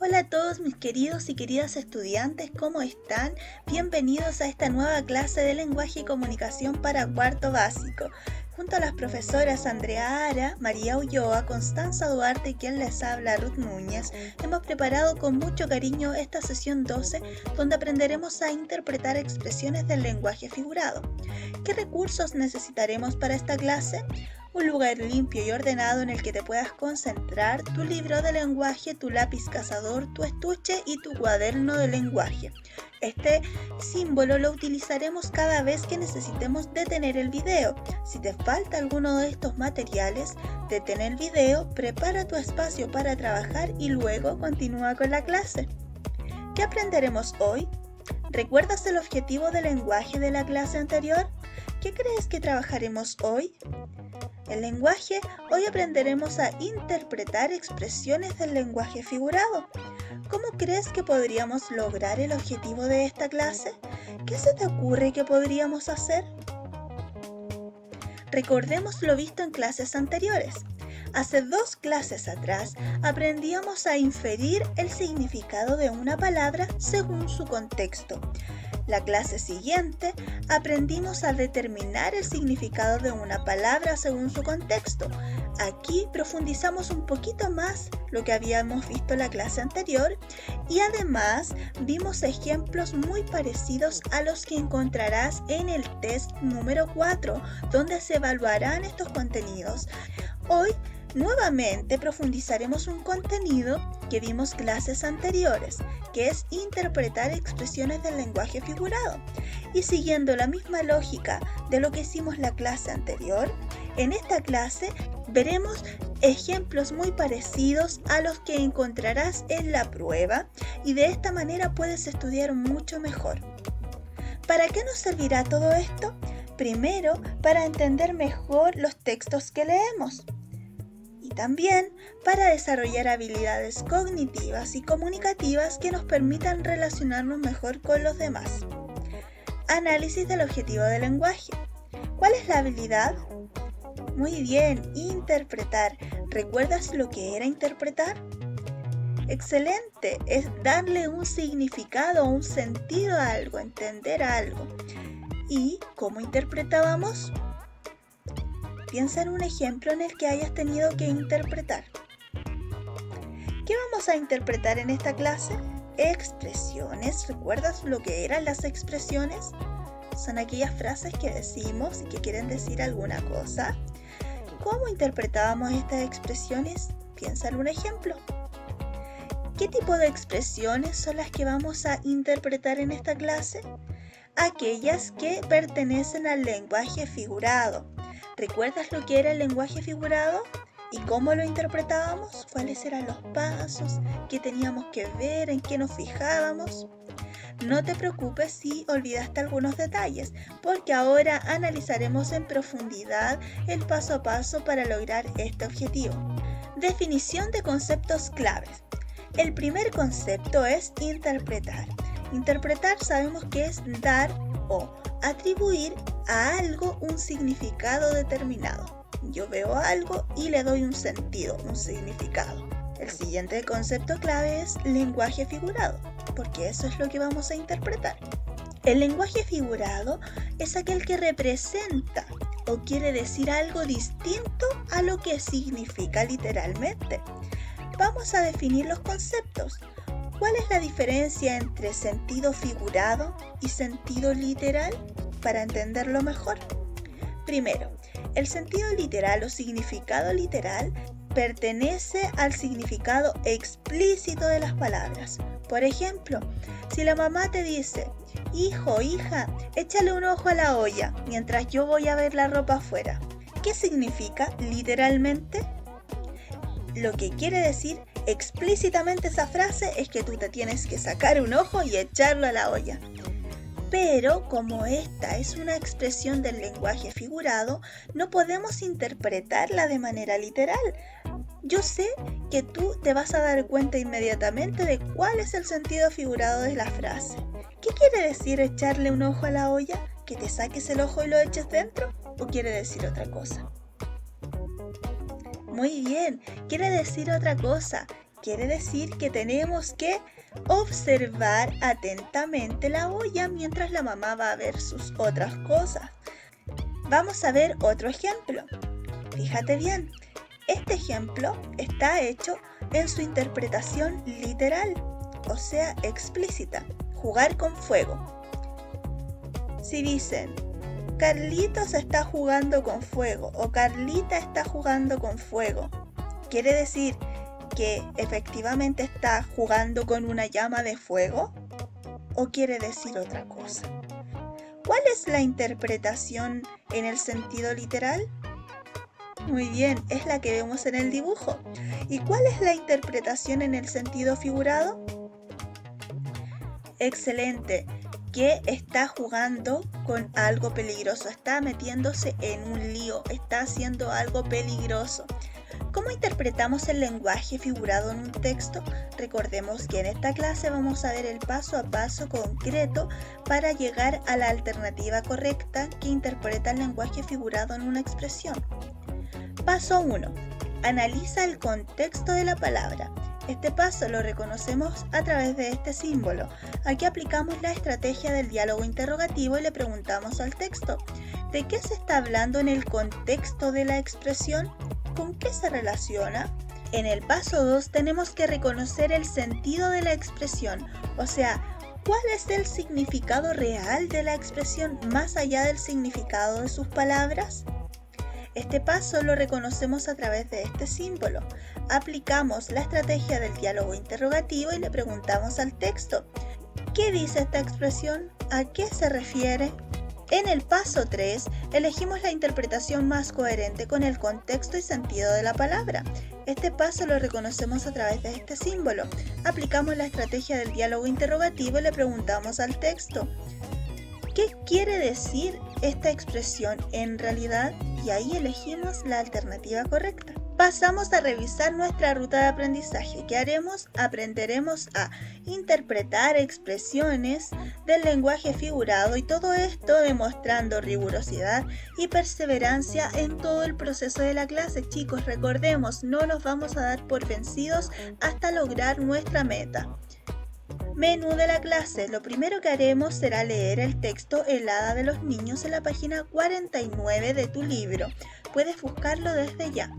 Hola a todos mis queridos y queridas estudiantes, ¿cómo están? Bienvenidos a esta nueva clase de lenguaje y comunicación para cuarto básico. Junto a las profesoras Andrea Ara, María Ulloa, Constanza Duarte y quien les habla, Ruth Núñez, hemos preparado con mucho cariño esta sesión 12, donde aprenderemos a interpretar expresiones del lenguaje figurado. ¿Qué recursos necesitaremos para esta clase? Un lugar limpio y ordenado en el que te puedas concentrar, tu libro de lenguaje, tu lápiz cazador, tu estuche y tu cuaderno de lenguaje. Este símbolo lo utilizaremos cada vez que necesitemos detener el video. Si te falta alguno de estos materiales, detén el video, prepara tu espacio para trabajar y luego continúa con la clase. ¿Qué aprenderemos hoy? ¿Recuerdas el objetivo del lenguaje de la clase anterior? ¿Qué crees que trabajaremos hoy? El lenguaje, hoy aprenderemos a interpretar expresiones del lenguaje figurado. ¿Cómo crees que podríamos lograr el objetivo de esta clase? ¿Qué se te ocurre que podríamos hacer? Recordemos lo visto en clases anteriores. Hace 2 clases atrás aprendíamos a inferir el significado de una palabra según su contexto. La clase siguiente aprendimos a determinar el significado de una palabra según su contexto. Aquí profundizamos un poquito más lo que habíamos visto en la clase anterior y además vimos ejemplos muy parecidos a los que encontrarás en el test número 4, donde se evaluarán estos contenidos. Hoy nuevamente profundizaremos un contenido que vimos clases anteriores, que es interpretar expresiones del lenguaje figurado. Y siguiendo la misma lógica de lo que hicimos la clase anterior, en esta clase veremos ejemplos muy parecidos a los que encontrarás en la prueba y de esta manera puedes estudiar mucho mejor. ¿Para qué nos servirá todo esto? Primero, para entender mejor los textos que leemos. Y también para desarrollar habilidades cognitivas y comunicativas que nos permitan relacionarnos mejor con los demás. Análisis del objetivo del lenguaje. ¿Cuál es la habilidad? Muy bien, interpretar. ¿Recuerdas lo que era interpretar? Excelente, es darle un significado, un sentido a algo, entender algo. ¿Y cómo interpretábamos? Piensa en un ejemplo en el que hayas tenido que interpretar. ¿Qué vamos a interpretar en esta clase? Expresiones. ¿Recuerdas lo que eran las expresiones? Son aquellas frases que decimos y que quieren decir alguna cosa. ¿Cómo interpretábamos estas expresiones? Piensa en un ejemplo. ¿Qué tipo de expresiones son las que vamos a interpretar en esta clase? Aquellas que pertenecen al lenguaje figurado. ¿Recuerdas lo que era el lenguaje figurado? ¿Y cómo lo interpretábamos? ¿Cuáles eran los pasos? ¿Qué teníamos que ver? ¿En qué nos fijábamos? No te preocupes si olvidaste algunos detalles, porque ahora analizaremos en profundidad el paso a paso para lograr este objetivo. Definición de conceptos claves. El primer concepto es interpretar. Interpretar sabemos que es dar o atribuir a algo un significado determinado. Yo veo algo y le doy un sentido, un significado. El siguiente concepto clave es lenguaje figurado, porque eso es lo que vamos a interpretar. El lenguaje figurado es aquel que representa o quiere decir algo distinto a lo que significa literalmente. Vamos a definir los conceptos. ¿Cuál es la diferencia entre sentido figurado y sentido literal? Para entenderlo mejor. Primero, el sentido literal o significado literal pertenece al significado explícito de las palabras. Por ejemplo, si la mamá te dice, hijo, hija, échale un ojo a la olla mientras yo voy a ver la ropa afuera. ¿Qué significa literalmente? Lo que quiere decir explícitamente esa frase es que tú te tienes que sacar un ojo y echarlo a la olla. Pero como esta es una expresión del lenguaje figurado, no podemos interpretarla de manera literal. Yo sé que tú te vas a dar cuenta inmediatamente de cuál es el sentido figurado de la frase. ¿Qué quiere decir echarle un ojo a la olla? ¿Que te saques el ojo y lo eches dentro? ¿O quiere decir otra cosa? Muy bien, quiere decir otra cosa. Quiere decir que tenemos que observar atentamente la olla mientras la mamá va a ver sus otras cosas. Vamos a ver otro ejemplo. Fíjate bien, este ejemplo está hecho en su interpretación literal, o sea, explícita. Jugar con fuego. Si dicen, Carlitos está jugando con fuego o Carlita está jugando con fuego, ¿quiere decir que efectivamente está jugando con una llama de fuego? ¿O quiere decir otra cosa? ¿Cuál es la interpretación en el sentido literal? Muy bien, es la que vemos en el dibujo. ¿Y cuál es la interpretación en el sentido figurado? Excelente, que está jugando con algo peligroso, está metiéndose en un lío, está haciendo algo peligroso. ¿Cómo interpretamos el lenguaje figurado en un texto? Recordemos que en esta clase vamos a ver el paso a paso concreto para llegar a la alternativa correcta que interpreta el lenguaje figurado en una expresión. Paso 1. Analiza el contexto de la palabra. Este paso lo reconocemos a través de este símbolo. Aquí aplicamos la estrategia del diálogo interrogativo y le preguntamos al texto, ¿de qué se está hablando en el contexto de la expresión? ¿Con qué se relaciona? En el paso 2 tenemos que reconocer el sentido de la expresión, o sea, ¿cuál es el significado real de la expresión más allá del significado de sus palabras? Este paso lo reconocemos a través de este símbolo. Aplicamos la estrategia del diálogo interrogativo y le preguntamos al texto, ¿qué dice esta expresión? ¿A qué se refiere? En el paso 3, elegimos la interpretación más coherente con el contexto y sentido de la palabra. Este paso lo reconocemos a través de este símbolo. Aplicamos la estrategia del diálogo interrogativo y le preguntamos al texto, ¿qué quiere decir esta expresión en realidad? Y ahí elegimos la alternativa correcta. Pasamos a revisar nuestra ruta de aprendizaje. ¿Qué haremos? Aprenderemos a interpretar expresiones del lenguaje figurado y todo esto demostrando rigurosidad y perseverancia en todo el proceso de la clase. Chicos, recordemos, no nos vamos a dar por vencidos hasta lograr nuestra meta. Menú de la clase. Lo primero que haremos será leer el texto El hada de los niños en la página 49 de tu libro. Puedes buscarlo desde ya.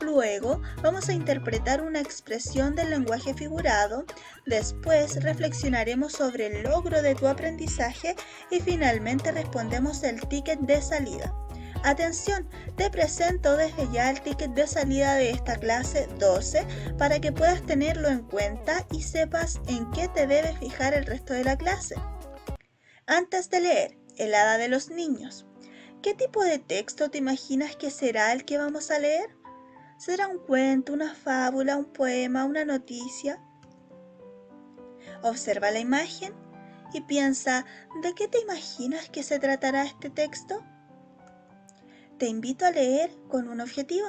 Luego vamos a interpretar una expresión del lenguaje figurado, después reflexionaremos sobre el logro de tu aprendizaje y finalmente respondemos el ticket de salida. Atención, te presento desde ya el ticket de salida de esta clase 12 para que puedas tenerlo en cuenta y sepas en qué te debes fijar el resto de la clase. Antes de leer El hada de los niños, ¿qué tipo de texto te imaginas que será el que vamos a leer? ¿Será un cuento, una fábula, un poema, una noticia? Observa la imagen y piensa, ¿de qué te imaginas que se tratará este texto? Te invito a leer con un objetivo.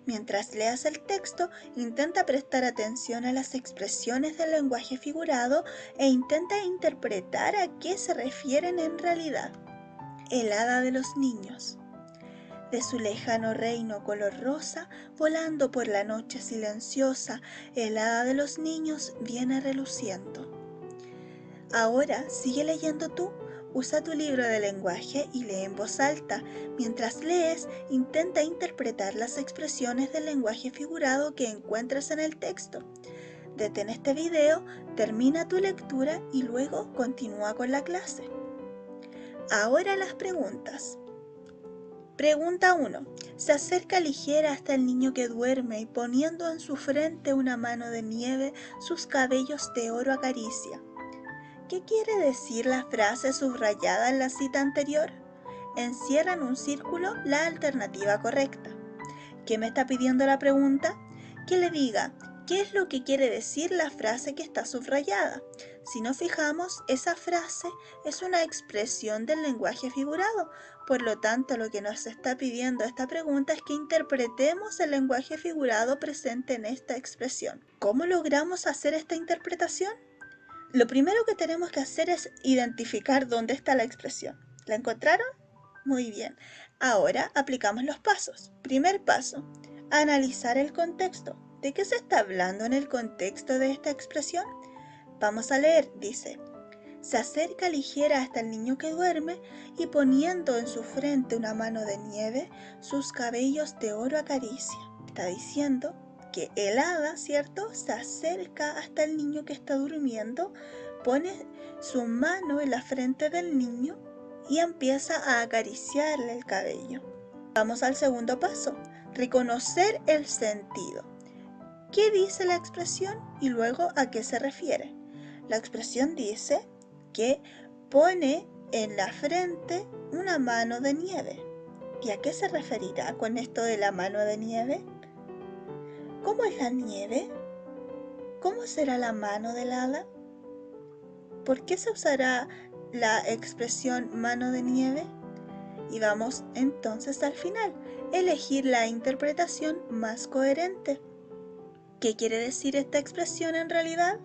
Mientras leas el texto, intenta prestar atención a las expresiones del lenguaje figurado e intenta interpretar a qué se refieren en realidad. El hada de los niños. De su lejano reino color rosa, volando por la noche silenciosa, el hada de los niños viene reluciendo. Ahora sigue leyendo tú. Usa tu libro de lenguaje y lee en voz alta. Mientras lees, intenta interpretar las expresiones del lenguaje figurado que encuentras en el texto. Detén este video, termina tu lectura y luego continúa con la clase. Ahora las preguntas. Pregunta 1. Se acerca ligera hasta el niño que duerme y poniendo en su frente una mano de nieve, sus cabellos de oro acaricia. ¿Qué quiere decir la frase subrayada en la cita anterior? Encierra en un círculo la alternativa correcta. ¿Qué me está pidiendo la pregunta? Que le diga, ¿qué es lo que quiere decir la frase que está subrayada? Si nos fijamos, esa frase es una expresión del lenguaje figurado. Por lo tanto, lo que nos está pidiendo esta pregunta es que interpretemos el lenguaje figurado presente en esta expresión. ¿Cómo logramos hacer esta interpretación? Lo primero que tenemos que hacer es identificar dónde está la expresión. ¿La encontraron? Muy bien. Ahora aplicamos los pasos. Primer paso, analizar el contexto. ¿De qué se está hablando en el contexto de esta expresión? Vamos a leer, dice: se acerca ligera hasta el niño que duerme y poniendo en su frente una mano de nieve, sus cabellos de oro acaricia. Está diciendo que el hada, ¿cierto?, se acerca hasta el niño que está durmiendo, pone su mano en la frente del niño y empieza a acariciarle el cabello. Vamos al segundo paso: reconocer el sentido. ¿Qué dice la expresión y luego a qué se refiere? La expresión dice que pone en la frente una mano de nieve. ¿Y a qué se referirá con esto de la mano de nieve? ¿Cómo es la nieve? ¿Cómo será la mano del hada? ¿Por qué se usará la expresión mano de nieve? Y vamos entonces al final, elegir la interpretación más coherente. ¿Qué quiere decir esta expresión en realidad?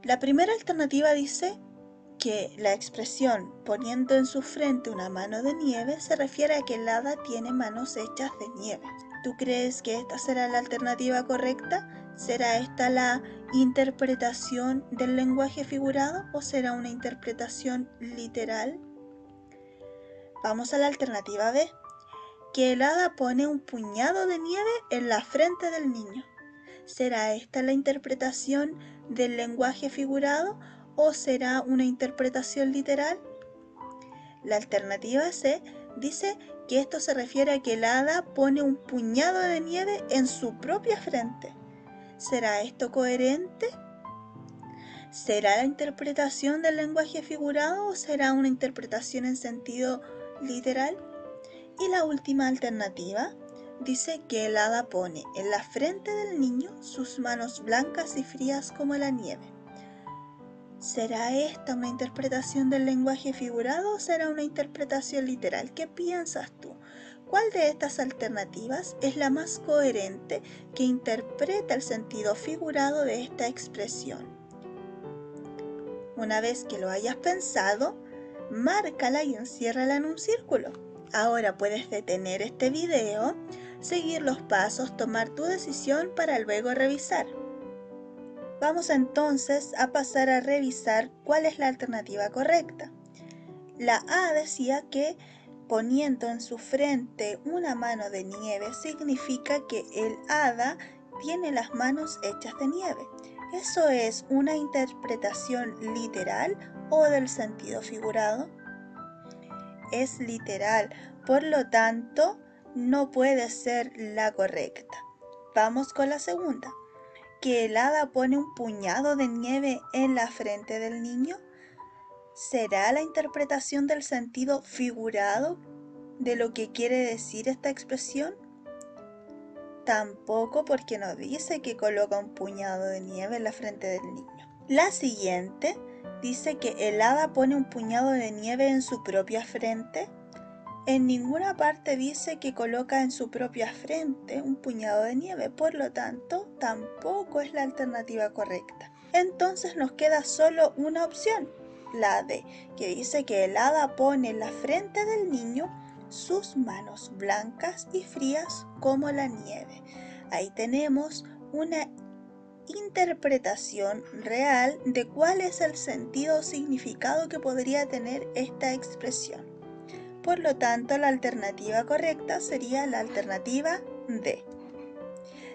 La primera alternativa dice que la expresión poniendo en su frente una mano de nieve se refiere a que el hada tiene manos hechas de nieve. ¿Tú crees que esta será la alternativa correcta? ¿Será esta la interpretación del lenguaje figurado o será una interpretación literal? Vamos a la alternativa B, que el hada pone un puñado de nieve en la frente del niño. ¿Será esta la interpretación del lenguaje figurado o será una interpretación literal? La alternativa C dice que esto se refiere a que el hada pone un puñado de nieve en su propia frente. ¿Será esto coherente? ¿Será la interpretación del lenguaje figurado o será una interpretación en sentido literal? Y la última alternativa dice que el hada pone en la frente del niño sus manos blancas y frías como la nieve. ¿Será esta una interpretación del lenguaje figurado o será una interpretación literal? ¿Qué piensas tú? ¿Cuál de estas alternativas es la más coherente que interpreta el sentido figurado de esta expresión? Una vez que lo hayas pensado, márcala y enciérrala en un círculo. Ahora puedes detener este video, seguir los pasos, tomar tu decisión para luego revisar. Vamos entonces a pasar a revisar cuál es la alternativa correcta. La A decía que poniendo en su frente una mano de nieve significa que el hada tiene las manos hechas de nieve. ¿Eso es una interpretación literal o del sentido figurado? Es literal, por lo tanto, no puede ser la correcta. Vamos con la segunda. ¿Que el hada pone un puñado de nieve en la frente del niño? ¿Será la interpretación del sentido figurado de lo que quiere decir esta expresión? Tampoco, porque nos dice que coloca un puñado de nieve en la frente del niño. La siguiente dice que el hada pone un puñado de nieve en su propia frente. En ninguna parte dice que coloca en su propia frente un puñado de nieve, por lo tanto, tampoco es la alternativa correcta. Entonces nos queda solo una opción, la D, que dice que el hada pone en la frente del niño sus manos blancas y frías como la nieve. Ahí tenemos una interpretación real de cuál es el sentido o significado que podría tener esta expresión. Por lo tanto, la alternativa correcta sería la alternativa D.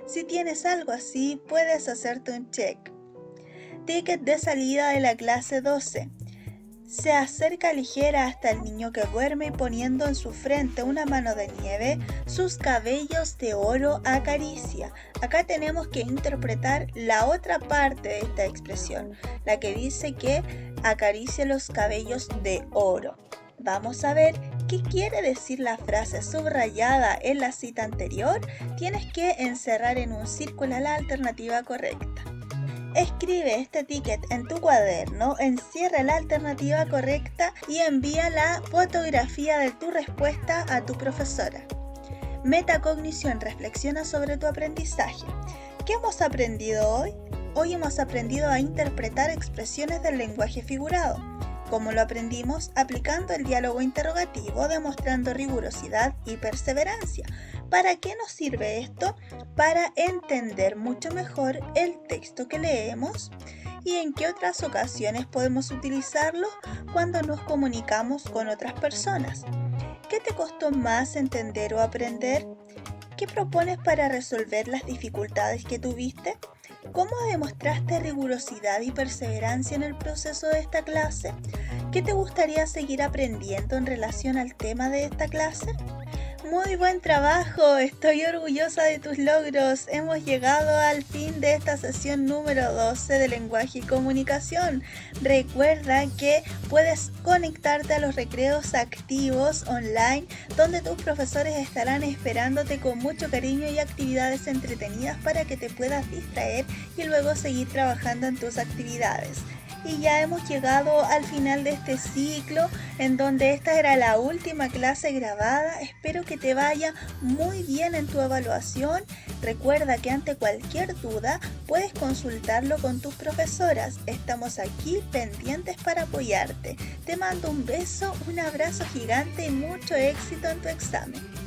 Si tienes algo así, puedes hacerte un check. Ticket de salida de la clase 12. Se acerca ligera hasta el niño que duerme y poniendo en su frente una mano de nieve, sus cabellos de oro acaricia. Acá tenemos que interpretar la otra parte de esta expresión, la que dice que acaricia los cabellos de oro. Vamos a ver qué quiere decir la frase subrayada en la cita anterior. Tienes que encerrar en un círculo la alternativa correcta. Escribe este ticket en tu cuaderno, encierra la alternativa correcta y envía la fotografía de tu respuesta a tu profesora. Metacognición, reflexiona sobre tu aprendizaje. ¿Qué hemos aprendido hoy? Hoy hemos aprendido a interpretar expresiones del lenguaje figurado. ¿Cómo lo aprendimos? Aplicando el diálogo interrogativo, demostrando rigurosidad y perseverancia. ¿Para qué nos sirve esto? Para entender mucho mejor el texto que leemos. ¿Y en qué otras ocasiones podemos utilizarlo? Cuando nos comunicamos con otras personas. ¿Qué te costó más entender o aprender? ¿Qué propones para resolver las dificultades que tuviste? ¿Cómo demostraste rigurosidad y perseverancia en el proceso de esta clase? ¿Qué te gustaría seguir aprendiendo en relación al tema de esta clase? Muy buen trabajo, estoy orgullosa de tus logros. Hemos llegado al fin de esta sesión número 12 de lenguaje y comunicación. Recuerda que puedes conectarte a los recreos activos online, donde tus profesores estarán esperándote con mucho cariño y actividades entretenidas para que te puedas distraer y luego seguir trabajando en tus actividades. Y ya hemos llegado al final de este ciclo, en donde esta era la última clase grabada. Espero que te vaya muy bien en tu evaluación. Recuerda que ante cualquier duda puedes consultarlo con tus profesoras. Estamos aquí pendientes para apoyarte. Te mando un beso, un abrazo gigante y mucho éxito en tu examen.